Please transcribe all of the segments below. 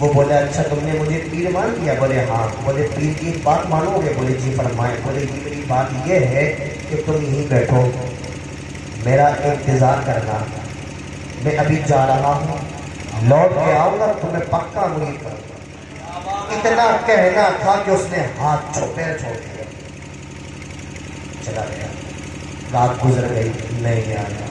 وہ بولے اچھا تم نے مجھے پیر مان لیا؟ بولے ہاں۔ بولے پیر کی ایک بات مانو گے؟ بولے جی فرمائیں۔ بولے یہ میری بات یہ ہے کہ تم یہیں بیٹھو، میرا انتظار کرنا، میں ابھی جا رہا ہوں، لوٹ کے آؤں گا تمہیں پکا مرید کروں گا۔ اتنا کہنا تھا کہ اس نے ہاتھ پیر چھوڑ دیا، چلا گیا۔ رات گزر گئی، نہیں آیا۔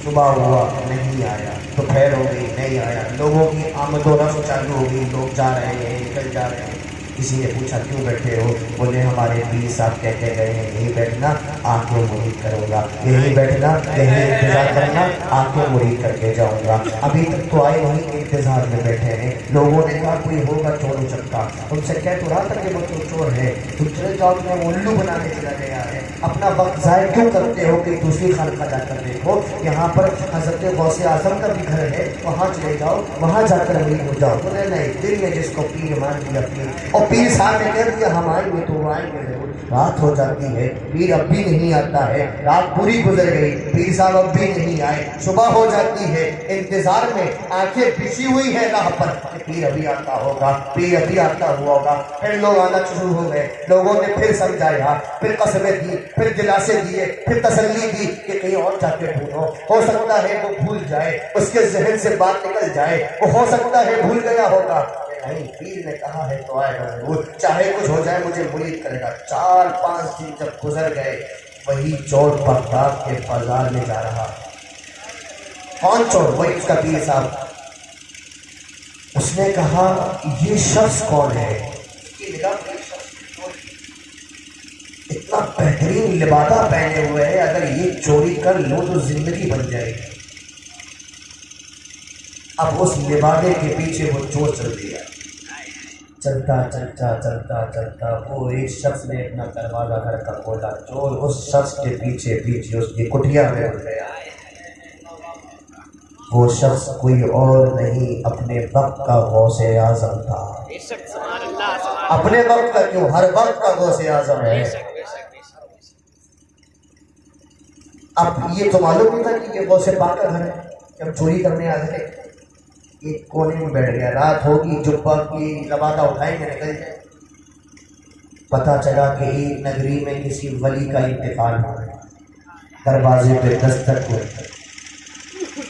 صبح ہوا، نہیں آیا۔ دوپہر ہو گئی، نہیں آیا۔ لوگوں کی آمد و رفت چالو ہو گئی، لوگ جا رہے ہیں، نکل جا رہے ہیں۔ کسی نے پوچھا کیوں بیٹھے ہو؟ بولے ہمارے پیر صاحب کہتے گئے ہیں یہیں بیٹھنا، آنکھیں مرید کروں گا، یہیں بیٹھنا، یہیں انتظار کرنا، آنکھیں مرید کر کے جاؤں گا۔ ابھی تک تو آئے وہیں انتظار میں بیٹھے ہیں۔ لوگوں نے کہا کوئی ہوگا چور اچکا، ان سے کہہ تو رہا تھا کہ وہ تو چور ہے، تم چلے جاؤ، تمہیں الو بنانے چلا گیا ہے، اپنا وقت ضائع کیوں کرتے ہو کہ دوسری خانقاہ جا کر دیکھو، یہاں پر حضرت غوث اعظم کا بھی گھر ہے، وہاں چلے جاؤ، وہاں جا کر مرید ہو جاؤ۔ بولے نہیں، دل میں جس کو پیر مان لیا پیر، اور پیر صاحب نے کہہ دیا ہم آئیں گے تو وہ آئیں گے ضرور۔ رات ہو جاتی ہے، پیر اب بھی نہیں آتا ہے، رات پوری گزر گئی، پیر صاحب اب بھی نہیں آئے۔ صبح ہو جاتی ہے، انتظار میں آنکھیں بچھی ہوئی ہے راہ پر کہ پیر ابھی آتا ہوگا، پیر ابھی آتا ہوا ہوگا۔ پھر لوگ آنا شروع ہو گئے، لوگوں نے پھر سمجھایا، پھر قسمیں دی، پھر دلاسے دیے، پھر تسلی دی کہ کہیں اور جا کے ڈھونڈو، ہو سکتا ہے وہ بھول جائے، اس کے ذہن سے بات نکل جائے، وہ ہو سکتا ہے بھول گیا ہوگا۔ نہیں، پیر نے کہا ہے تو آئے گا ضرور، چاہے کچھ ہو جائے مجھے مرید کرے گا۔ 4-5 دن جب گزر گئے، وہی چور بغداد کے بازار میں جا رہا۔ کون چور؟ وہی اس کا پیر صاحب۔ اس نے کہا یہ شخص کون ہے؟ اس کی نگاہ میں اتنا بہترین لبادہ پہنے ہوئے ہے، اگر یہ چوری کر لو تو زندگی بن جائے گی۔ اب اس لبادے کے پیچھے وہ چور چل دیا، چلتا چلتا چلتا چلتا وہ ایک شخص نے اپنا دروازہ گھر کا کھولا، چور اس شخص کے پیچھے پیچھے اس کی کٹھیا میں گھس گیا۔ وہ شخص کوئی اور نہیں، اپنے وقت کا غوث اعظم تھا۔ اپنے وقت کا کیوں، ہر وقت کا غوث اعظم ہے۔ اب یہ تو معلوم نہیں تھا کہ یہ غوث پاک کا گھر ہے، جب چوری کرنے آ گئے ایک کونے میں بیٹھ گیا، رات ہوگی، جبہ کی لبادہ اٹھائیں گے نکل جائے۔ پتہ چلا کہ ایک نگری میں کسی ولی کا انتقال ہو گیا، دروازے پہ دستک ہوئی،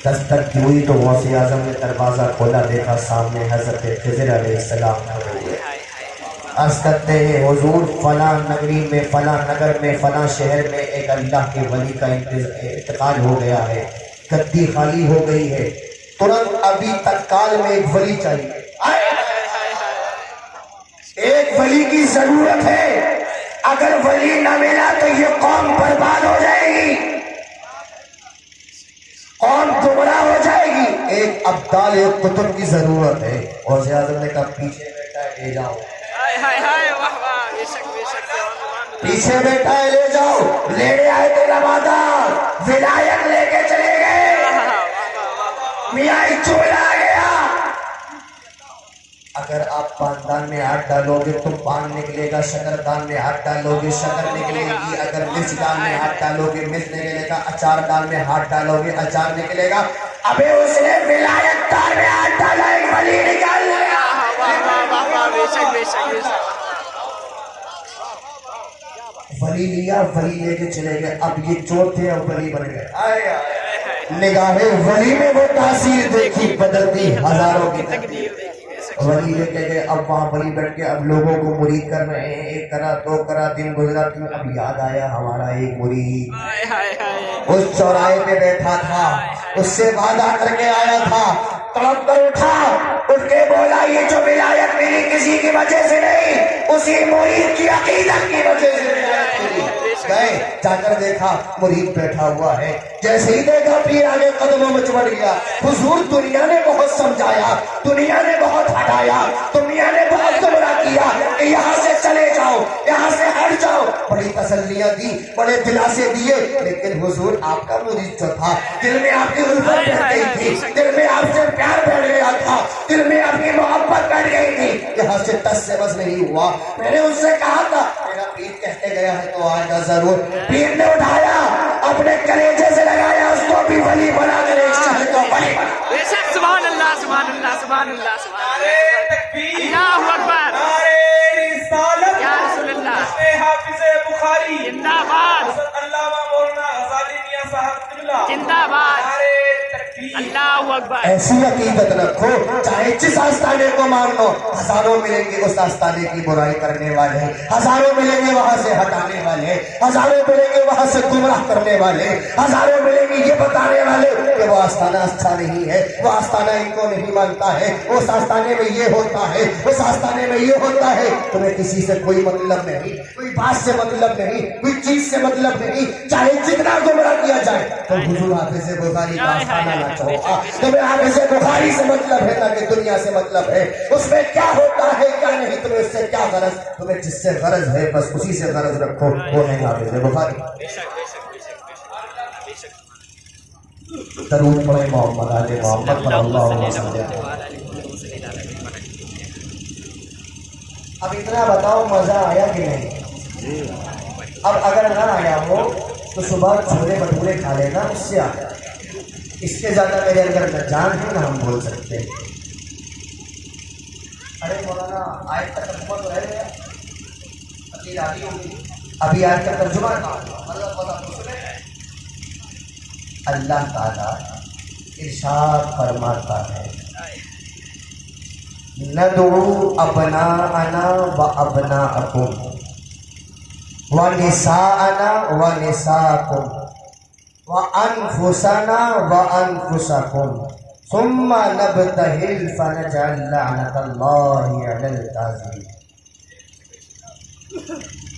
دستک کی ہوئی تو غوث اعظم نے دروازہ کھولا، دیکھا سامنے حضرت خضر علیہ السلام کھڑے ہوئے۔ عرض کرتے ہیں حضور فلاں نگری میں، فلاں نگر میں، فلاں شہر میں ایک اللہ کے ولی کا انتقال ہو گیا ہے، گدی خالی ہو گئی ہے، ترنت ابھی تتکال میں ایک ولی چاہیے، ایک ولی کی ضرورت ہے۔ اگر ولی نہ ملا تو یہ قوم برباد ہو جائے گی، قوم گمراہ ہو جائے گی، ایک ابدال، ایک قطب کی ضرورت ہے۔ غوث اعظم نے کہا پیچھے بیٹھا ہے لے جاؤ، پیچھے بیٹھا ہے لے جاؤ۔ لینے آئے تھے لبادہ، ولایت لے کے چلے گئے، میاں چولا آ گیا۔ اگر آپ پاندان میں ہاتھ ڈالو گے تو پان نکلے گا، شکردان میں ہاتھ ڈالو گے شکر نکلے گی، اگر مرچ دال میں ہاتھ ڈالو گے مرچ نکلے گا، اچار دال میں ہاتھ ڈالو گے اچار نکلے گا۔ ابھی اس نے ولایت دار میں ہاتھ ڈالا، ایک ولی نکال لیا۔ ولی لیا، ولی لے کے چلے گئے۔ اب یہ چور تھے اور ولی بن گئے۔ نگاہ ولی میں وہ تاثیر دیکھی، بدلتی ہزاروں کی تقدیر۔ ولی لے کے گئے، اب وہاں ولی بیٹھ کے اب لوگوں کو مرید کر رہے ہیں، ایک کرا دو کرا، دن گزرا، اب یاد آیا ہمارا ایک مرید اس چوراہے پہ بیٹھا تھا، اس سے وعدہ کر کے آیا تھا، تڑپ کر اٹھا، اٹھ کے بولا یہ جو ولایت میری کسی کی وجہ سے نہیں، اسی مرید کی عقیدت کی وجہ سے ولایت ملی۔ گئے، جا کر دیکھا مرید بیٹھا ہوا ہے، جیسے ہی دیکھا پیر آگے قدموں میں چمٹ گیا۔ حضور دنیا نے بہت سمجھایا، دنیا نے بہت ہٹایا، دنیا نے بہت گمراہ کیا کہ یہاں سے چلے جاؤ، یہاں سے ہٹ جاؤ، بڑی تسلیاں دی، بڑے دلاسے دیے، لیکن حضور آپ کا مرید جو تھا، دل میں آپ کی الفت بیٹھ گئی تھی، دل میں آپ سے پیار بیٹھ گیا تھا، دل میں آپ کی محبت بیٹھ گئی تھی، یہاں سے ٹس سے بس نہیں ہوا۔ میں نے اس سے کہا تھا میرا پیر کہتے گیا ہے تو آئے گا ضرور۔ پیر نے اٹھایا، اپنے کلیجے سے لگایا، اس کو بھی ولی بنا کر ایک شہر کو ولی بنا۔ سبحان اللہ سبحان اللہ سبحان اللہ سبحان اللہ۔ زندہ باد اللہ اکبر. ایسی عقیدت رکھو چاہے جس آستانے کو مان لو، ہزاروں ملیں گے اس آستانے کی برائی کرنے والے، ہزاروں ملیں گے وہاں سے ہٹانے والے، ہزاروں ملیں گے وہاں سے گمراہ کرنے والے، ہزاروں ملیں گے یہ بتانے والے کہ وہ آستانہ اچھا نہیں ہے، وہ آستانہ ان کو نہیں مانتا ہے، اس آستانے میں یہ ہوتا ہے، اس آستانے میں یہ ہوتا ہے. تمہیں کسی سے کوئی مطلب نہیں، کوئی بات سے مطلب نہیں، کوئی چیز سے مطلب نہیں، چاہے جتنا گمراہ کیا جائے. تو حضور حافظ بخاری کا آستانہ نہ چھوڑا. تمہیں حافظ بخاری سے مطلب ہے نہ کہ دنیا سے مطلب ہے، اس میں کیا ہوتا ہے کیا نہیں، تمہیں اس سے کیا غرض، تمہیں جس سے غرض ہے بس اسی سے غرض رکھو، وہ ہے حافظ بخاری. درود پڑھیں محمد آل محمد صلی اللہ علیہ وسلم. اب اتنا بتاؤ مزہ آیا کہ نہیں؟ اب اگر نہ آیا ہو تو صبح چھولے بھٹورے کھا لینا، اس سے آیا. اس سے زیادہ میرے اندر نہ جان ہے نہ ہم بول سکتے. ارے مولانا آیت کا ترجمہ تو ہے ابھی آیت کا ترجمہ اللہ تعالیٰ ارشاد فرماتا ہے ندعو ابناءنا و ابناءکم و نساءنا و نساءکم و انفسنا و انفسکم ثم نبتہل فنجعل لعنت اللہ علی الکاذبین.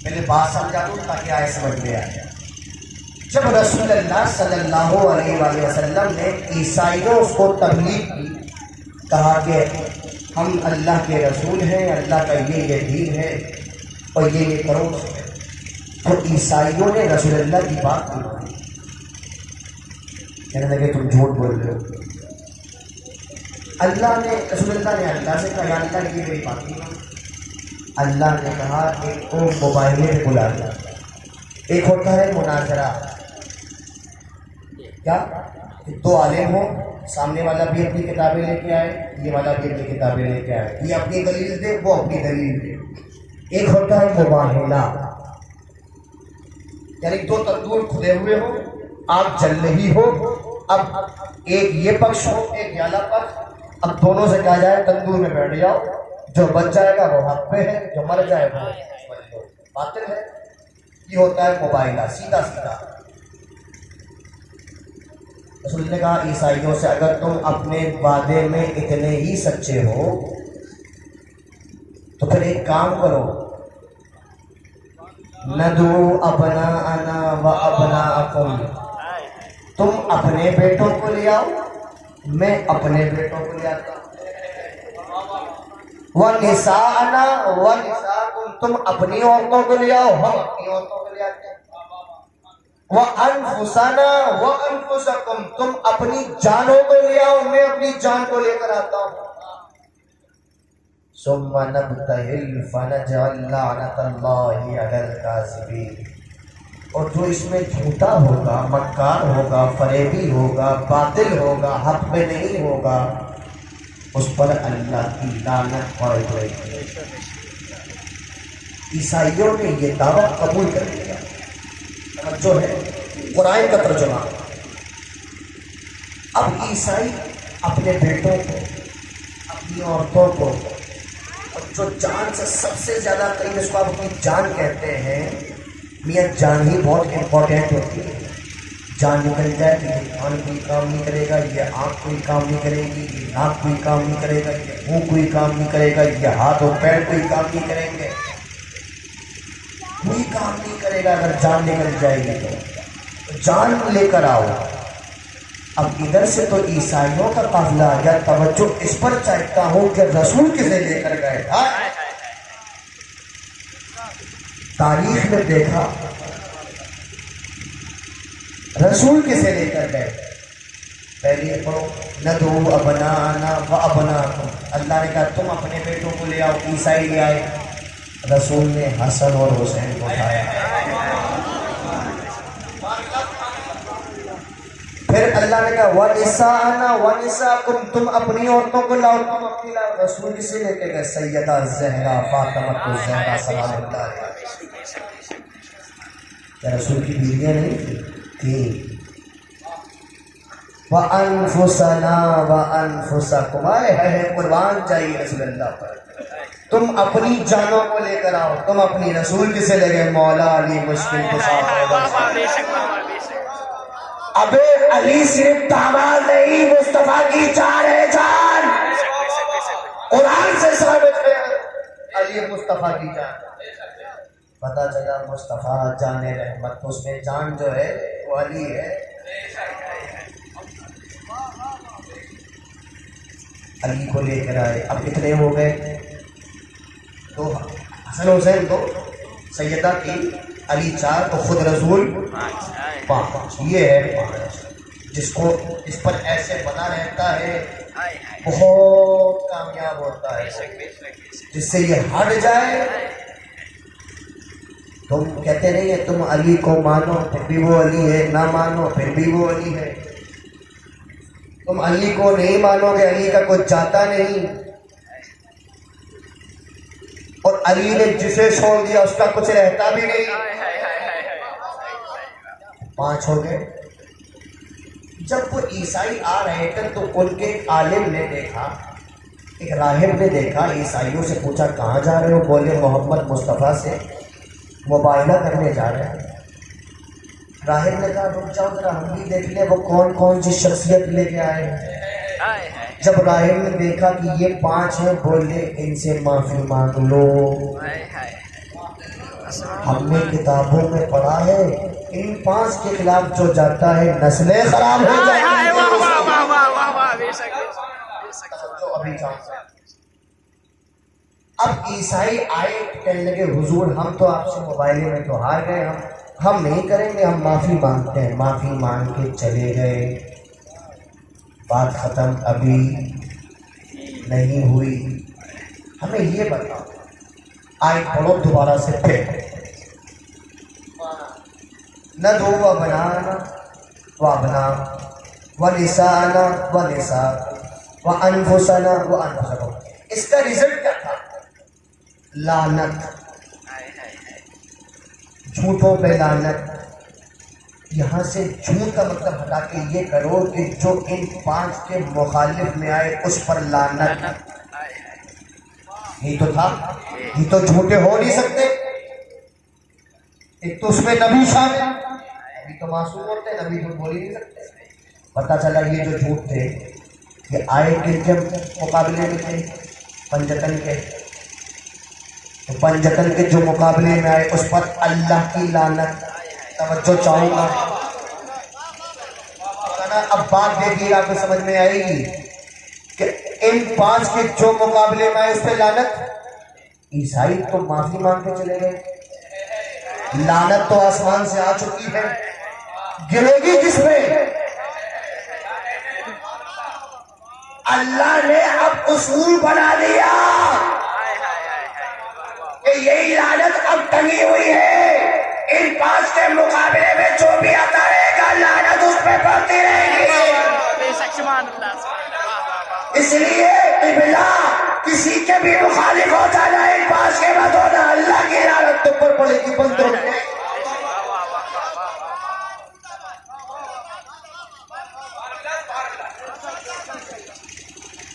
میرے بات سمجھا دوں تاکہ آئے سمجھ میں آئے. جب رسول اللہ صلی اللہ علیہ وآلہ وسلم نے عیسائیوں کو تبلیغ کی، کہا کہ ہم اللہ کے رسول ہیں، اللہ کا یہ دین ہے اور یہ کرو، تو عیسائیوں نے رسول اللہ کی بات کی، کہنے لگے تم جھوٹ بول رہے ہو. اللہ نے رسول اللہ نے اللہ سے کہا یا اللہ یہ میری بات نہیں. اللہ نے کہا ایک کو مباہلے پہ بلا دیا. ایک ہوتا ہے مناظرہ، کیا دو عالم ہو، سامنے والا بھی اپنی کتابیں لے کے آئے، یہ والا بھی اپنی کتابیں لے کے آئے، یہ اپنی دلیل دے وہ اپنی دلیل دے. ایک ہوتا ہے مباہلہ، یعنی دو تندور کھلے ہوئے ہو، آگ جل رہی ہو، اب ایک یہ پکش ہو ایک یہ والا پکش، اب دونوں سے کہا جائے تندور میں بیٹھ جاؤ، جو بچ جائے گا وہ حق پہ ہے، جو مر جائے گا باطل ہے. یہ ہوتا ہے مباہلہ، سیدھا سیدھا. رسول نے کہا عیسائیوں سے اگر تم اپنے وعدے میں اتنے ہی سچے ہو تو پھر ایک کام کرو، ندعو ابناءنا و ابناءکم، تم اپنے بیٹوں کو لے آؤ، میں اپنے بیٹوں کو لے آتا ہوں، وَنِسَاءَنَا وَنِسَاءَكُمْ، تم اپنی عورتوں کو لے آؤ، ہم اپنی عورتوں کو لے آتے ہیں، وَأَنفُسَنَا وَأَنفُسَكُمْ، تم اپنی جانوں کو لے آؤ، میں اپنی جان کو لے کر آتا ہوں. ثُمَّ نَبْتَهِلْ فَنَجْعَلْ لَعْنَتَ اللَّهِ عَلَى الْكَاذِبِينَ. اور جو اس میں جھوٹا ہوگا، مکار ہوگا، فریبی ہوگا، باطل ہوگا، حق میں نہیں ہوگا، اس پر اللہ کی لعنت وارد ہوگی. عیسائیوں نے یہ دعویٰ قبول کر لیا. جو ہے قرآن کا ترجمہ. اب عیسائی اپنے بیٹوں کو، اپنی عورتوں کو، جو جان سے سب سے زیادہ قریب، اس کو آپ اپنی جان کہتے ہیں. میاں جان ہی بہت امپورٹنٹ ہوتی ہے. جان نکل جائے کہ یہ کان کوئی کام نہیں کرے گا، یہ آنکھ کوئی کام نہیں کرے گی، یہ ناک کوئی کام نہیں کرے گا، یہ منہ کوئی کام نہیں کرے گا، یہ ہاتھ اور پیر کوئی کام نہیں کریں گے، کوئی کام نہیں کرے گا. اگر جان نکل جائے گی تو جان لے کر آؤ. اب ادھر سے تو عیسائیوں کا قافلہ آ گیا. توجہ اس پر چاہتا ہوں کہ رسول کسے لے کر گئے. تاریخ میں دیکھا رسول کسے لے کر گئے. پہلے پڑھو ندعو ابناءنا و ابناءکم. اللہ نے کہا تم اپنے بیٹوں کو لے آؤ. عیسائی لے آئے. رسول نے حسن اور حسین کو اٹھایا. پھر اللہ نے کہا وَنِسَاءَنَا وَنِسَاءَكُمْ، تم اپنی عورتوں کو لاؤ، تم اپنی لاؤ. رسول کسے لے کے گئے؟ سیدہ زہرا فاطمہ الزہرا سلام اللہ علیہا. کیا رسول کی بیویاں نہیں تھی؟ وَأَنفُسَنَا وَأَنفُسَكُمْ، ہے قربان چاہیے رسول اللہ پر. تم اپنی جانوں کو لے کر آؤ، تم اپنی رسول کسے لے گئے؟ مولا علی مشکل کشا. ابے علی صرف داماد نہیں، مصطفیٰ کی جان ہے جان. قرآن سے ثابت ہے علی مصطفیٰ کی جان. پتہ چلا مصطفیٰ جان رحمت، اس میں جان جو ہے وہ علی ہے. علی کو لے کر آئے. اب کتنے ہو گئے؟ تو حسن حسین تو سیدہ کی، علی 4 تو خود رسول 5. یہ ہے 5. جس کو اس پر ایسے بنا رہتا ہے بہت کامیاب ہوتا ہے. جس سے یہ ہٹ جائے، تم کہتے نہیں ہے تم علی کو مانو پھر بھی وہ علی ہے، نہ مانو پھر بھی وہ علی ہے. تم علی کو نہیں مانو گے، علی کا کچھ جاتا نہیں. اور علی نے جسے چھوڑ دیا اس کا کچھ رہتا بھی نہیں. 5 ہو گئے. جب وہ عیسائی آ رہے تھے تو ان کے عالم نے دیکھا، ایک راہب نے دیکھا، عیسائیوں سے پوچھا کہاں جا رہے ہو؟ بولے محمد مصطفیٰ سے مباہلہ کرنے جا رہے ہیں. راہب نے کہا رک جاؤ ذرا ہم بھی دیکھ لیں وہ کون کون سی شخصیت لے کے آئے ہیں. جب راہب نے دیکھا کہ یہ 5 ہیں، بولے ان سے معافی مانگ لو. ہم نے کتابوں میں پڑھا ہے ان 5 کے خلاف جو جاتا ہے نسلیں خراب ہو جاتی ہیں. اب عیسائی آئے کہنے لگے حضور ہم تو آپ سے مباہلے میں تو ہار گئے، ہم نہیں کریں گے، ہم معافی مانگتے ہیں. معافی مانگ کے چلے گئے. بات ختم ابھی نہیں ہوئی. ہمیں یہ بتاؤ، آئے پڑھو دوبارہ سے پھر. ندعو وابنانا وابنا ونسانا ونسا وانفسنا وانفسکم. اس کا رزلٹ کیا تھا؟ لعنت، جھوٹوں پہ لعنت. یہاں سے جھوٹ کا مطلب ہٹا کے یہ کرو کہ جو ان 5 کے مخالف میں آئے اس پر لعنت. یہ تو تھا، یہ تو جھوٹے ہو نہیں سکتے. ایک تو اس میں نبی شامل، نبی تو معصوم ہوتے ہیں، نبی تو بول ہی نہیں سکتے. پتہ چلا یہ جو جھوٹ تھے یہ آئے کن کے مقابلے میں تھے؟ پنجتن کے. تو پنجتن کے جو مقابلے میں آئے اس پر اللہ کی لعنت. توجہ چاہوں گا، اب بات دیکھیے آپ کو سمجھ میں آئے گی کہ ان 5 کے جو مقابلے میں آئے اس پہ لعنت. عیسائی تو معافی مانگ کے چلے گئے، لعنت تو آسمان سے آ چکی ہے، گرے گی کس پہ؟ اللہ نے اب اصول بنا دیا کہ یہی لعنت اب ٹنگی ہوئی ہے. ان 5 کے مقابلے میں جو بھی آتا رہے گا لعنت اس پہ پڑتی رہے گی. اس لیے قبلہ کسی کے بھی مخالف ہو جانا، ان 5 کے بعد ہونا، اللہ کی لعنت تم پر پڑے گی. بندوں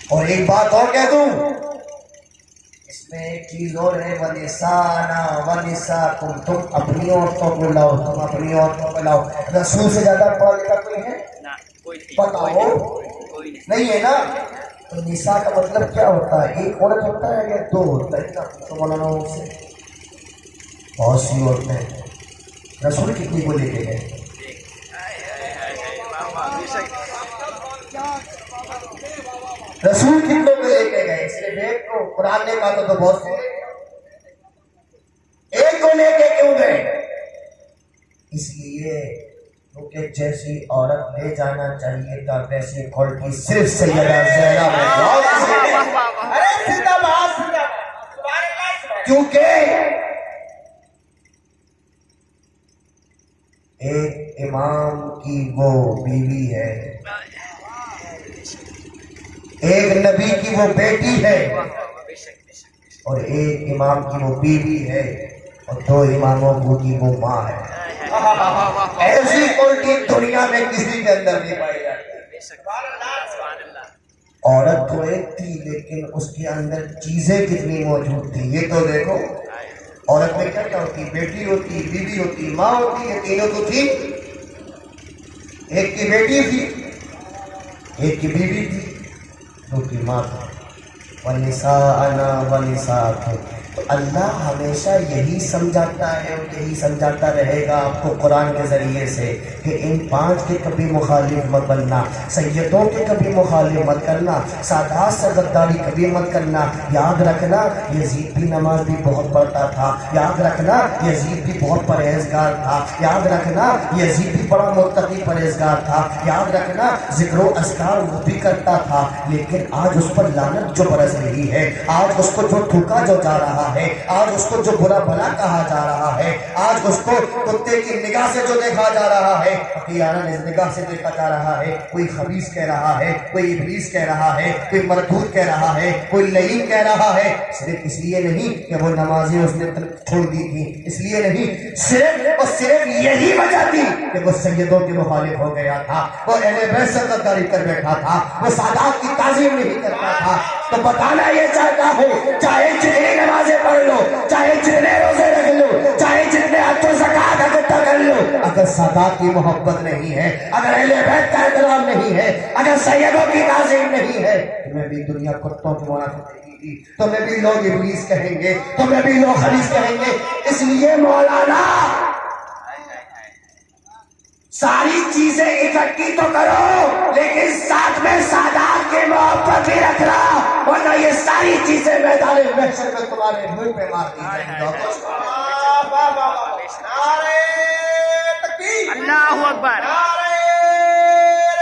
اور ایک بات اور کہہ دوں، اس میں ایک چیز اور ہے، وَنِسَانَا وَنِسَاكُمْ. تم اپنی عورتوں کو لاؤ، تم اپنی عورتوں کو لاؤ. رسول سے زیادہ پڑھا لکھا کوئی ہے؟ بتاؤ، نہیں ہے نا. تو نساء کا مطلب کیا ہوتا ہے؟ ایک عورت ہوتا ہے یا 2 ہوتا ہے؟ تو مولانا سے بہت سی عورتیں. رسول کتنی کو لے کے گئے؟ رسول کتنے کو لے کے گئے؟ صرف ایک کو. قرآن نے کہا تو بہت سے، ایک کو لے کے کیوں گئے؟ اس لیے کیونکہ جیسی عورت لے جانا چاہیے تھا ویسی کوالٹی صرف سیدہ زینب ہے. کیونکہ ایک امام کی وہ بیوی ہے، ایک نبی کی وہ بیٹی ہے، اور ایک امام کی وہ بیوی ہے، اور 2 اماموں کی وہ ماں ہے. ایسی کوالٹی دنیا میں کسی کے اندر نہیں پائی جاتی. عورت تو ایک تھی لیکن اس کے اندر چیزیں کتنی موجود تھی یہ تو دیکھو. عورت میں کیا کیا ہوتی؟ بیٹی ہوتی، بیوی ہوتی، ماں ہوتی. یہ تینوں تو تھی. ایک کی بیٹی تھی، ایک کی بیوی تھی، دو کی ماں تھی. وَنِسَاءَنَا وَنِسَاءَكُمْ. تو اللہ ہمیشہ یہی سمجھاتا ہے اور یہی سمجھاتا رہے گا آپ کو قرآن کے ذریعے سے کہ ان 5 کے کبھی مخالف مت بننا، سیدوں کے کبھی مخالف مت کرنا، سادات سے غداری کبھی مت کرنا. یاد رکھنا یزید بھی نماز بھی بہت پڑھتا تھا، یاد رکھنا یزید بھی بہت پرہیزگار تھا، یاد رکھنا یزید بھی بڑا متقی پرہیزگار تھا، یاد رکھنا ذکر و اذکار وہ بھی کرتا تھا. لیکن آج اس پر لعنت جو برس رہی ہے، آج اس کو جو تھوکا جو جا رہا ہے، آج اس کو جو برا بھلا کہا جا رہا ہے، آج اس کو کتے کی نگاہ سے جو دیکھا جا رہا ہے، حقیرانہ نگاہ سے دیکھا جا رہا ہے. کوئی خبیث کہہ رہا ہے، کوئی ابلیس کہہ رہا ہے، کوئی مردود کہہ رہا ہے، کوئی لعین کہہ رہا ہے. صرف اس لیے نہیں کہ وہ نمازیں اس نے چھوڑ دی تھی، اس لیے نہیں، صرف اور صرف یہی وجہ تھی کہ وہ سیدوں کے مخالف ہو گیا تھا، وہ اہل بیت سے غداری کر بیٹھا تھا، وہ سادات کی تعظیم نہیں کرتا تھا. تو بتانا یہ چاہتا ہوں چاہے جتنی نمازیں پڑھ لو، چاہے جتنے روزے رکھ لو، چاہے جتنے حج و زکات اکٹھا کر لو، اگر سادات کی محبت نہیں ہے، اگر اہل بیت کا احترام نہیں ہے، اگر سیدوں کی تعظیم نہیں ہے، تمہیں بھی دنیا کتوں کی منافقت کی، تمہیں بھی لوگ ابلیس کہیں گے، تمہیں بھی لوگ خبیث کہیں گے. اس لیے مولانا ساری چیزیں اکٹھی تو کرو لیکن ساتھ میں سادات کی محبت بھی رکھنا، ورنہ یہ ساری چیزیں میدان محشر میں تمہارے منہ پہ مار دی جائیں گی. نعرہ تکبیر، اللہ اکبر، نعرہ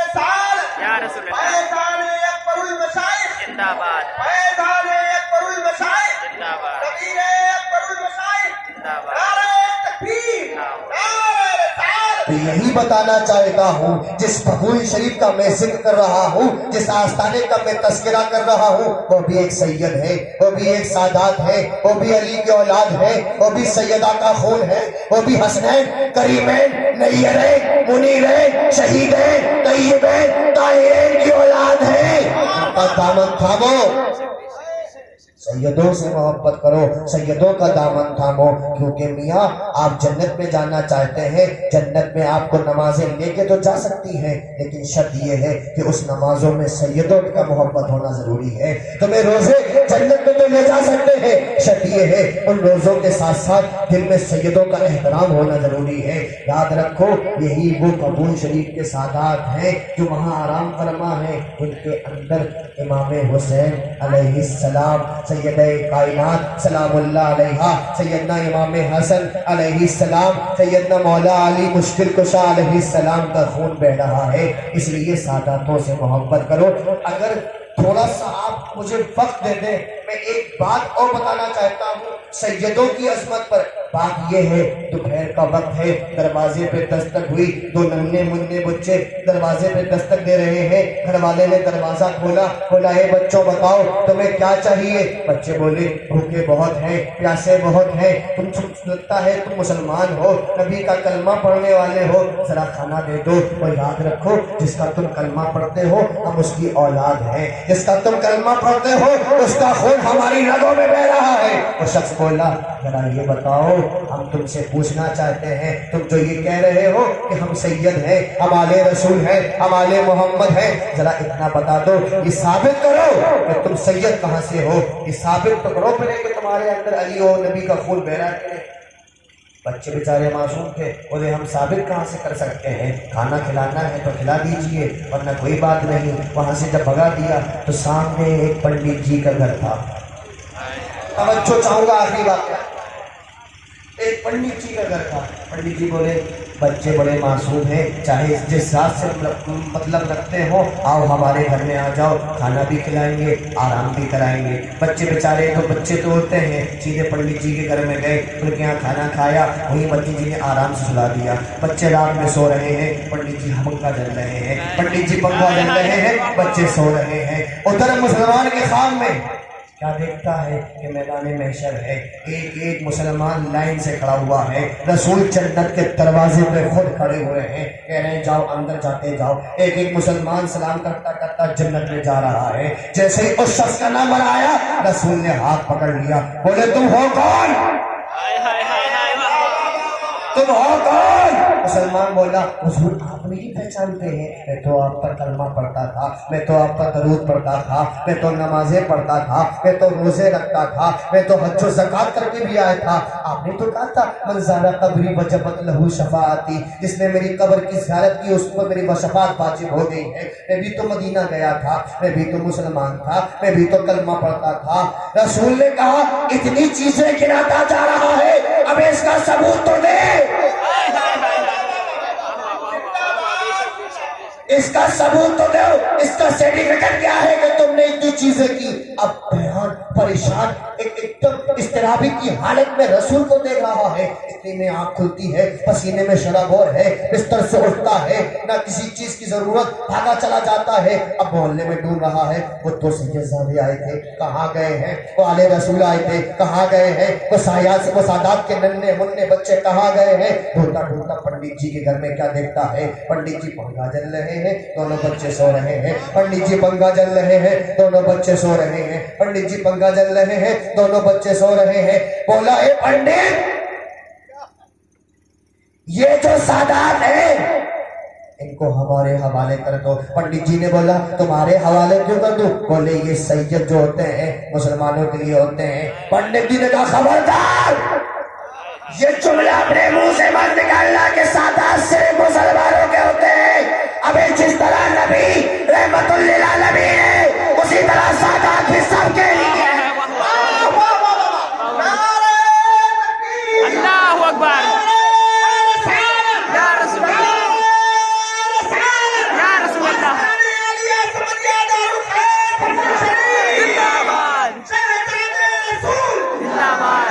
رسالت، یا رسول اللہ، فیضان اکبر المشائخ زندہ باد، فیضان اکبر المشائخ، زندہ باد، کبیر اکبر المشائخ، زندہ باد. نعرہ تکبیر، نعرہ رسالت. تو یہی بتانا چاہتا ہوں جس بھگوئی شریف کا میں ذکر کر رہا ہوں، جس آستانے کا میں تذکرہ کر رہا ہوں، وہ بھی ایک سید ہے، وہ بھی ایک سادات ہے، وہ بھی علی کی اولاد ہے، وہ بھی سیدہ کا خون ہے، وہ بھی حسنین، کریمین، نیرین، منیرین، شہیدین، طیبین، طاہرین کی اولاد ہے. ان کا دامن تھامو، سیدوں سے محبت کرو، سیدوں کا دامن تھامو. کیونکہ میاں آپ جنت میں جانا چاہتے ہیں، جنت میں آپ کو نمازیں لے کے تو جا سکتی ہیں، لیکن شرط یہ ہے کہ اس نمازوں میں سیدوں کا محبت ہونا ضروری ہے. تمہیں روزے جنت میں تو لے جا سکتے ہیں، شرط یہ ہے ان روزوں کے ساتھ ساتھ دل میں سیدوں کا احترام ہونا ضروری ہے. یاد رکھو یہی وہ قبول شریف کے سادات ہیں جو وہاں آرام فرما ہیں. ان کے اندر امام حسین علیہ السلام، سیدہ کائنات سلام اللہ علیہا، سیدنا امام حسن علیہ السلام، سیدنا مولا علی مشکل کشا علیہ السلام کا خون بہ رہا ہے. اس لیے ساداتوں سے محبت کرو. اگر تھوڑا سا آپ مجھے وقت دے دیں، میں ایک بات اور بتانا چاہتا ہوں سیدوں کی عظمت پر. بات یہ ہے دوپہر کا وقت ہے، دروازے پہ دستک ہوئی، 2 ننھے منھے بچے دروازے پہ دستک دے رہے ہیں. گھر والے نے دروازہ کھولا، بولا اے بچوں بتاؤ تمہیں کیا چاہیے؟ بچے بولے بھوکے بہت ہیں، پیاسے بہت ہیں، تم لگتا ہے تم مسلمان ہو، نبی کا کلمہ پڑھنے والے ہو، ذرا کھانا دے دو. اور یاد رکھو جس کا تم کلمہ پڑھتے ہو ہم اس کی اولاد ہیں، جس کا تم کلمہ پڑھتے ہو اس کا خون ہماری رگوں میں بہ رہا ہے. وہ شخص بولا ذرا یہ بتاؤ ہم تم سے پوچھنا چاہتے ہیں، تم جو یہ کہہ رہے ہو کہ ہم سید ہیں، ہم آل رسول ہیں، ہم آل محمد ہیں، ذرا اتنا بتا دو، یہ ثابت کرو کہ تم سید کہاں سے ہو، یہ ثابت تو کرو پہلے کہ تمہارے اندر علی و نبی کا خون بہ رہا ہے. بچے بیچارے معصوم تھے، بولے ہم ثابت کہاں سے کر سکتے ہیں، کھانا کھلانا ہے تو کھلا دیجئے ورنہ کوئی بات نہیں. وہاں سے جب بھگا دیا تو سامنے ایک پنڈت جی کا گھر تھا. توجہ چاہوں گا آخری بات. ایک پنڈت جی کا گھر تھا. پنڈت جی بولے بچے بڑے معصوم ہیں، چاہے جس ذات سے مطلب رکھتے ہو آؤ ہمارے گھر میں آ جاؤ، کھانا بھی کھلائیں گے، آرام بھی کرائیں گے. بچے بیچارے تو بچے تو ہوتے ہیں، سیدھے پنڈت جی کے گھر میں گئے، ان کے یہاں کھانا کھایا، وہیں پنڈت جی نے آرام سے سلا دیا. بچے رات میں سو رہے ہیں، پنڈت جی پنکھا جل رہے ہیں، پنڈت جی پنکھا جل رہے ہیں، بچے سو رہے ہیں. ادھر مسلمان کے خان میں کیا دیکھتا ہے کہ میدان محشر ہے، ایک ایک مسلمان لائن سے کھڑا ہوا ہے، رسول جنت کے دروازے پہ خود کھڑے ہوئے ہیں، کہہ رہے ہیں جاؤ اندر جاتے جاؤ۔ ایک ایک مسلمان سلام کرتا کرتا جنت میں جا رہا ہے۔ جیسے ہی اس شخص کا نام آیا، رسول نے ہاتھ پکڑ لیا، بولے تم ہو کون؟ تم ہو کون؟ مسلمان بولا حضور آپ نہیں پہچانتے ہیں، میں تو آپ پر کلمہ پڑھتا تھا، میں تو آپ پر درود پڑھتا تھا، میں تو نمازیں پڑھتا تھا، میں تو روزے رکھتا تھا، میں تو حج و زکات کر کے بھی آیا تھا۔ آپ نے تو کہا تھا من زار قبری وجبت لہ شفاعتی، جس نے میری قبر کی زیارت کی اس پر میری شفاعت واجب ہو گئی ہے۔ میں بھی تو مدینہ گیا تھا، میں بھی تو مسلمان تھا، میں بھی تو کلمہ پڑھتا تھا۔ رسول نے کہا اتنی چیزیں گراتا جا رہا ہے، اب اس کا ثبوت تو دے، اس کا ثبوت تو دو، اس کا سرٹیفکیٹ کیا ہے کہ تم نے اتنی چیزیں کی۔ اب بہان پریشان ایک اضطرابی کی حالت میں رسول کو دیکھ رہا ہے، اتنی میں آنکھ کھلتی ہے، پسینے میں شرابور ہے، بستر سے اٹھتا ہے، نہ کسی چیز کی ضرورت، بھاگا چلا جاتا ہے۔ اب محلے میں ڈھونڈ رہا ہے، وہ تو سید زادے آئے تھے کہاں گئے ہیں، وہ آل رسول آئے تھے کہاں گئے ہیں، وہ سادات کے ننھے منھے بچے کہاں گئے ہیں۔ ڈھونڈتا ڈھونڈتا پنڈت جی کے گھر میں کیا دیکھتا ہے، پنڈت جی پنکھا جل رہے ہیں، دونوں بچے سو رہے ہیں، پنڈت جی پنکھا جل رہے ہیں، دونوں بچے سو رہے ہیں، پنڈت جی پنکھا جل رہے ہیں، دونوں بچے سو رہے ہیں۔ بولا اے پنڈت یہ جو سادات ہیں ان کو ہمارے حوالے کر دو۔ پنڈت جی نے بولا تمہارے حوالے کیوں کر دوں؟ بولے یہ سید جو ہوتے ہیں مسلمانوں کے لیے ہوتے ہیں۔ پنڈت جی نے کہا خبردار، یہ جملہ اپنے منہ سے مت نکالنا کہ سادات صرف مسلمانوں کے ہوتے ہیں۔ ابھی جس طرح نبی رحمت للعالمین ہے اسی طرح سادات بھی سب کے لیے ہے۔ اللہ اکبر، یا رسول اللہ، یا رسول اللہ، زندہ باد، زندہ باد۔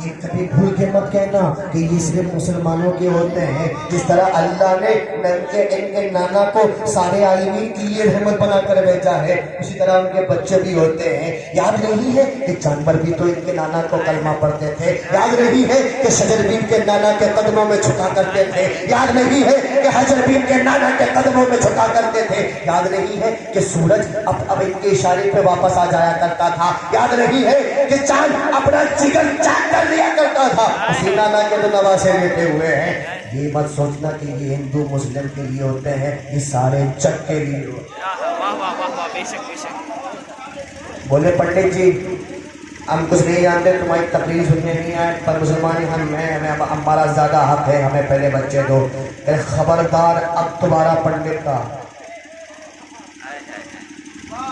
یہ کبھی بھول کے مت کہنا کہ یہ صرف مسلمانوں کے ہوتے ہیں۔ جس طرح اللہ نے ان کے نانا کو سارے عالمین کے لیے رحمت بنا کر بھیجا ہے، اسی طرح ان کے بچے بھی ہوتے ہیں۔ یاد نہیں ہے کہ جانور بھی تو ان کے نانا کو کلمہ پڑھتے تھے؟ یاد نہیں ہے کہ شجر بھی ان کے نانا کے قدموں میں جھکا کرتے تھے؟ یاد نہیں ہے کہ حجر بھی ان کے نانا کے قدموں میں جھکا کرتے تھے؟ یاد نہیں ہے کہ سورج اب ان کے اشارے پہ واپس آ جایا کرتا تھا؟ یاد نہیں ہے کہ چاند اپنا جگر چاک کر لیا کرتا تھا؟ اسی نانا کے تو نواسے بیٹھے ہوئے ہیں۔ یہ مت سوچنا کہ یہ ہندو مسلم کے لیے ہوتے ہیں، یہ سارے جگ کے لیے ہوتے ہیں۔ واہ واہ واہ واہ، بے شک بے شک۔ بولے پنڈت جی ہم کچھ نہیں جانتے، تمہاری تقریر سننے نہیں آئے، پر مسلمان ہمارا زیادہ حق ہے، ہمیں پہلے بچے دو۔ خبردار اب تمہارا پنڈت کا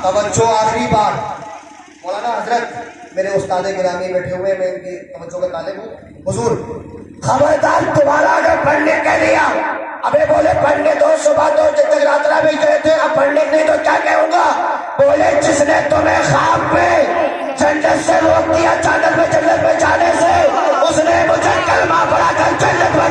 توجہ، آخری بار مولانا حضرت میرے استاد گرامی بیٹھے ہوئے، میں ان کی توجہ کا طالب ہوں۔ حضور خبردار تمہارا اگر پنڈت کہہ دیا، ابھی بولے پنڈت ہو صبح تو جب تک رات بھی گئے تھے، اب پنڈت نہیں تو کیا کہوں گا؟ بولے جس نے تمہیں خواب میں جنت سے روک دیا جنت میں جانے سے، اس نے مجھے کلمہ پڑھا کر جنت میں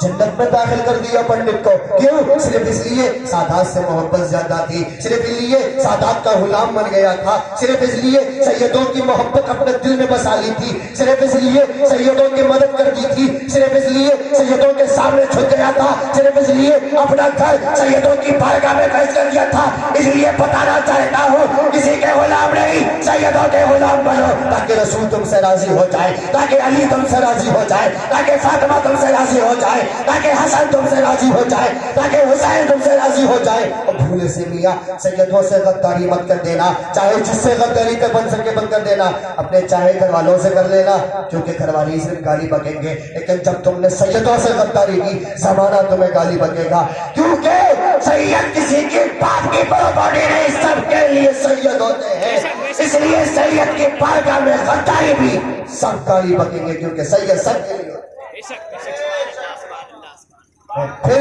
جنت میں داخل کر دیا پنڈت کو۔ کیوں؟ صرف اس لیے سادات سے محبت زیادہ تھی، صرف اس لیے سادات کا غلام بن گیا تھا، صرف اس لیے سیدوں کی محبت اپنے دل میں بسا لی تھی، صرف اس لیے سیدوں کی مدد کر دی تھی، صرف اس لیے سیدوں کے سامنے جھک گیا تھا، صرف اس لیے اپنا گھر سیدوں کی بارگاہ میں پیش کر دیا تھا۔ اس لیے بتانا چاہتا ہوں کسی کے غلام نہیں، سیدوں کے غلام بنو، تاکہ رسول تم سے راضی ہو جائے، تاکہ علی تم سے راضی ہو جائے، تاکہ فاطمہ تم سے راضی ہو جائے، تاکہ حسن تم سے راضی ہو جائے، تاکہ حسین تم سے راضی ہو جائے۔ اور بھولے سے میاں سیدوں سے غداری مت کر دینا، چاہے جس سے غداری کا بن سکے بند کر دینا، اپنے چاہے گھر والوں سے کر لینا، کیونکہ گھر والے صرف گالی بکیں گے، لیکن جب تم نے سیدوں سے غداری کی زمانہ تمہیں گالی بکے گا، کیونکہ سید کسی کی باپ کی پراپرٹی نہیں، سب کے لیے سید ہوتے ہیں۔ اس لیے سید کی بارگاہ میں غداری بھی سب گالی بکیں گے، کیونکہ سید سب کے لیے ہوتے ہیں۔ پھر